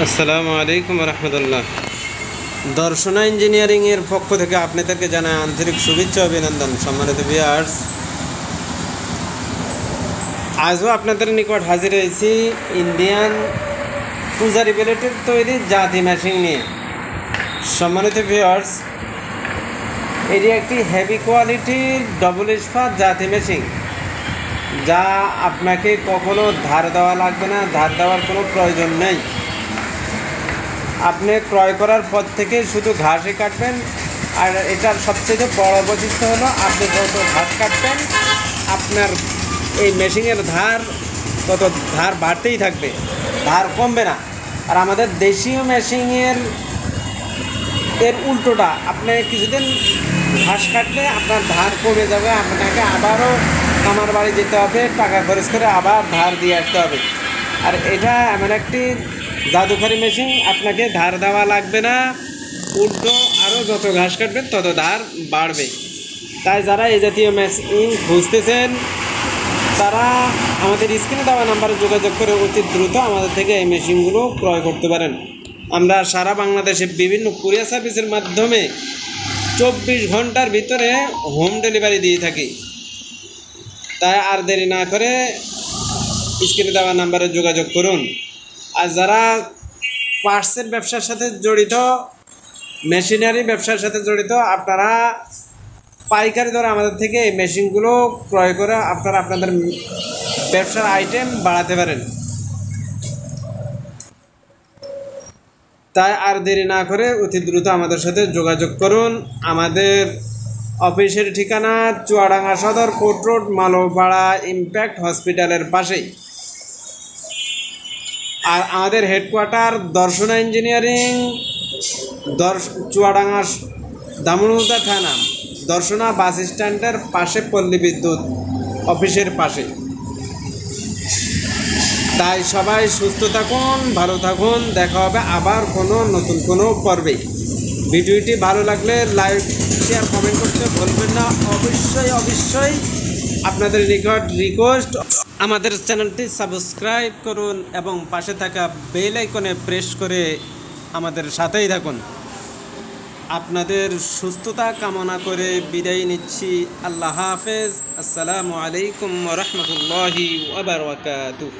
আসসালামু আলাইকুম রহমতুল্লাহ। দর্শনা ইঞ্জিনিয়ারিংয়ের পক্ষ থেকে আপনাদেরকে জানাই আন্তরিক শুভেচ্ছা অভিনন্দন। সম্মানিত ভিউয়ার্স, আজও আপনাদের নিকট হাজির হয়েছি ইন্ডিয়ান পূজারি প্লেটের তৈরি জাতি মেশিন নিয়ে। সম্মানিত ভিউয়ার্স, এটি একটি হেভি কোয়ালিটির ডবল ইস্পাত জাতি মেশিন, যা আপনাকে কখনো ধার দেওয়া লাগবে না, ধার দেওয়ার কোনো প্রয়োজন নেই। আপনি ক্রয় করার পর থেকে শুধু ঘাসই কাটবেন। আর এটার সবচেয়ে বড় বৈশিষ্ট্য হলো, আপনি যত ঘাস কাটবেন আপনার এই মেশিনের তত ধার বাড়তেই থাকবে, ধার কমবে না। আর আমাদের দেশীয় মেশিনের উল্টোটা, আপনি কিছুদিন ঘাস কাটলে আপনার ধার কমে যাবে, আপনাকে আবারও খামার বাড়ি যেতে হবে, টাকা খরচ করে আবার ধার দিয়ে আসতে হবে। আর এটা এমন একটি জাদুঘরি মেশিন, আপনাকে ধার দেওয়া লাগবে না, উল্টো আরও যত ঘাস কাটবেন তত ধার বাড়বে। তাই যারা এই জাতীয় মেশিন খুঁজতেছেন, তারা আমাদের স্ক্রিনে দেওয়া নাম্বারে যোগাযোগ করে অতি দ্রুত আমাদের থেকে এই মেশিনগুলো ক্রয় করতে পারেন। আমরা সারা বাংলাদেশে বিভিন্ন কুরিয়ার সার্ভিসের মাধ্যমে 24 ঘন্টার ভিতরে হোম ডেলিভারি দিয়ে থাকি। তাই আর দেরি না করে স্ক্রিনে দেওয়া নাম্বারে যোগাযোগ করুন। আর যারা পার্টসের ব্যবসার সাথে জড়িত, মেশিনারি ব্যবসার সাথে জড়িত, আপনারা পাইকারি দরে আমাদের থেকে এই মেশিনগুলো ক্রয় করে আপনারা আপনাদের ব্যবসার আইটেম বাড়াতে পারেন। তাই আর দেরি না করে অতি দ্রুত আমাদের সাথে যোগাযোগ করুন। আমাদের অফিসের ঠিকানা চুয়াডাঙ্গা সদর কোর্ট রোড, মালোপাড়া ইম্প্যাক্ট হসপিটালের পাশেই। আর আমাদের হেডকোয়ার্টার দর্শনা ইঞ্জিনিয়ারিং, চুয়াডাঙ্গা দামনহুদা থানা, দর্শনা বাস স্ট্যান্ডের পাশে, পল্লী বিদ্যুৎ অফিসের পাশে। তাই সবাই সুস্থ থাকুন, ভালো থাকুন। দেখা হবে আবার নতুন কোনো পর্বে। ভিডিওটি ভালো লাগলে লাইক, শেয়ার, কমেন্ট করতে ভুলবেন না। অবশ্যই আপনাদের নিকট রিকোয়েস্ট, আমাদের চ্যানেলটি সাবস্ক্রাইব করুন এবং পাশে থাকা বেল আইকনে প্রেস করে আমাদের সাথেই থাকুন। আপনাদের সুস্থতা কামনা করে বিদায় নিচ্ছি। আল্লাহ হাফেজ। আসসালামু আলাইকুম ওয়া রাহমাতুল্লাহি ওয়া বারাকাতুহু।